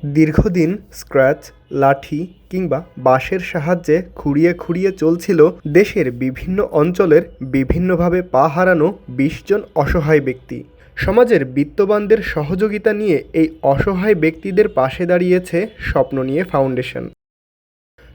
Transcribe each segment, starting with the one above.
দীর্ঘদিন স্ক্র্যাচ, লাঠি কিংবা বাঁশের সাহায্যে খুঁড়িয়ে খুঁড়িয়ে চলছিল দেশের বিভিন্ন অঞ্চলের বিভিন্নভাবে পা হারানো ২০ জন অসহায় ব্যক্তি। সমাজের বিত্তবানদের সহযোগিতা নিয়ে এই অসহায় ব্যক্তিদের পাশে দাঁড়িয়েছে স্বপ্ন নিয়ে ফাউন্ডেশন।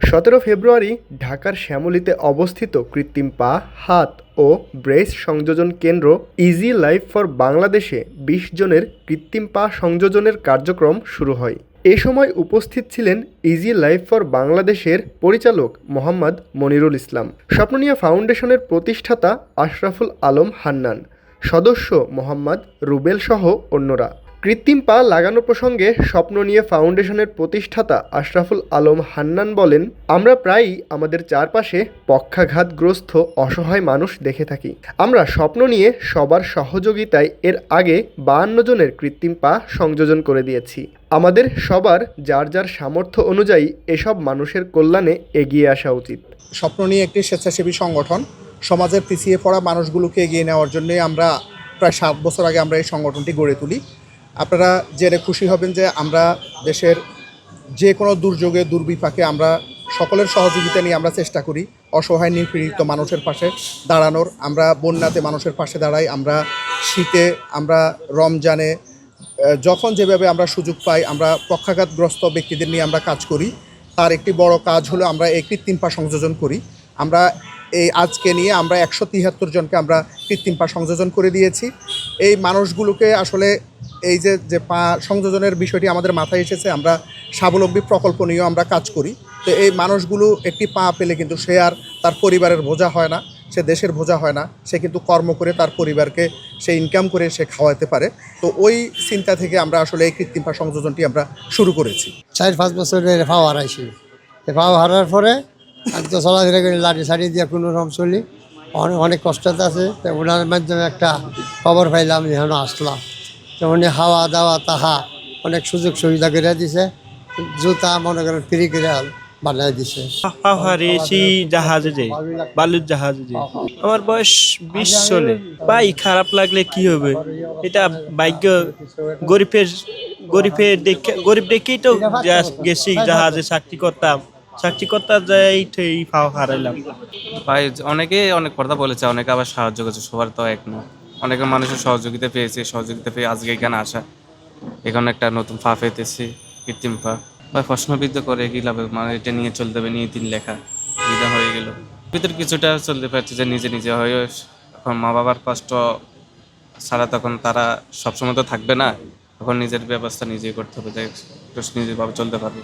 ১৭ ফেব্রুয়ারি ঢাকার শ্যামলীতে অবস্থিত কৃত্রিম পা, হাত ও ব্রেস সংযোজন কেন্দ্র ইজি লাইফ ফর বাংলাদেশে ২০ জনের কৃত্রিম পা সংযোজনের কার্যক্রম শুরু হয়। এ সময় উপস্থিত ছিলেন ইজি লাইফ ফর বাংলাদেশের পরিচালক মোহাম্মদ মনিরুল ইসলাম, স্বপ্ননিয়া ফাউন্ডেশনের প্রতিষ্ঠাতা আশরাফুল আলম হান্নান, সদস্য মোহাম্মদ রুবেল সহ অন্যরা। কৃত্রিম পা লাগানো প্রসঙ্গে স্বপ্ন নিয়ে ফাউন্ডেশনের প্রতিষ্ঠাতা আশরাফুল আলম হান্নান বলেন, আমরা প্রায়ই আমাদের চারপাশে পক্ষাঘাতগ্রস্ত অসহায় মানুষ দেখে থাকি। আমরা স্বপ্ন নিয়ে সবার সহযোগিতায় এর আগে ৫২ জনের কৃত্রিম পা সংযোজন করে দিয়েছি। আমাদের সবার যার যার সামর্থ্য অনুযায়ী এসব মানুষের কল্যাণে এগিয়ে আসা উচিত। স্বপ্ন নিয়ে একটি স্বেচ্ছাসেবী সংগঠন, সমাজের পিছিয়ে পড়া মানুষগুলোকে এগিয়ে নেওয়ার জন্য আমরা প্রায় ৭ বছর আগে আমরা এই সংগঠনটি গড়ে তুলি। আপনারা জেনে খুশি হবেন যে আমরা দেশের যে কোনো দুর্যোগে দুর্বিপাকে আমরা সকলের সহযোগিতা নিয়ে আমরা চেষ্টা করি অসহায় নিপীড়িত মানুষের পাশে দাঁড়ানোর। আমরা বন্যাতে মানুষের পাশে দাঁড়াই, আমরা শীতে, আমরা রমজানে, যখন যেভাবে আমরা সুযোগ পাই আমরা পক্ষাঘাতগ্রস্ত ব্যক্তিদের নিয়ে আমরা কাজ করি। তার একটি বড় কাজ হলো আমরা এই কৃত্রিম পা সংযোজন করি। আমরা এই আজকে নিয়ে আমরা ১৭৩ জনকে আমরা কৃত্রিম পা সংযোজন করে দিয়েছি। এই মানুষগুলোকে আসলে এই যে পা সংযোজনের বিষয়টি আমাদের মাথায় এসেছে, আমরা স্বাবলম্বী প্রকল্প নিয়েও আমরা কাজ করি। তো এই মানুষগুলো একটি পা পেলে কিন্তু সে আর তার পরিবারের বোঝা হয় না, সে দেশের বোঝা হয় না, সে কিন্তু কর্ম করে তার পরিবারকে সে ইনকাম করে সে খাওয়াতে পারে। তো ওই চিন্তা থেকে আমরা আসলে এই কৃত্রিম পা সংযোজনটি আমরা শুরু করেছি। ৪-৫ বছরের পা হারাইছি। পা হারার পরে একদম চলাফেরা করে লাঠি সারি দিয়ে কোনো রকম চলি, অনেক কষ্টতে আছে। তো ওনার মাধ্যমে একটা খবর পাইলাম, এখানে আসলাম। তো উনি হাওয়া দাওয়া তাহা অনেক সুযোগ সুবিধা করে দিছে, জুতা মনে করেন ফ্রি করে বানিয়ে দিছে। হারিয়েছি জাহাজে যে বালুর জাহাজে যে আমার বয়স ২০ চলে। ভাই খারাপ লাগলে কি হবে, এটা ভাগ্য। গরিব দেখেই তো গেছি জাহাজে চাকরি করতাম যাই এই পাও হারাইলাম। ভাই অনেকে অনেক কথা বলেছে, অনেকে আবার সাহায্য করেছে, সবার তো এক না। অনেকে মানুষের সহযোগিতা পেয়ে আজকে এখানে আসা, এখানে একটা নতুন পা পেতেছি, কৃত্রিম পা। ভাই প্রশ্নবিদ্ধ করে কি লাভ, মানে এটা নিয়ে চলতে হবে, নিয়ে ৩ লেখা বিধা হয়ে গেল। ভিতরে কিছুটা চলতে পারছে যে নিজে হয়ে। এখন মা বাবার কষ্ট ছাড়া তখন তারা সবসময় তো থাকবে না, তখন নিজের ব্যবস্থা নিজেই করতে হবে, নিজেভাবে চলতে পারবে।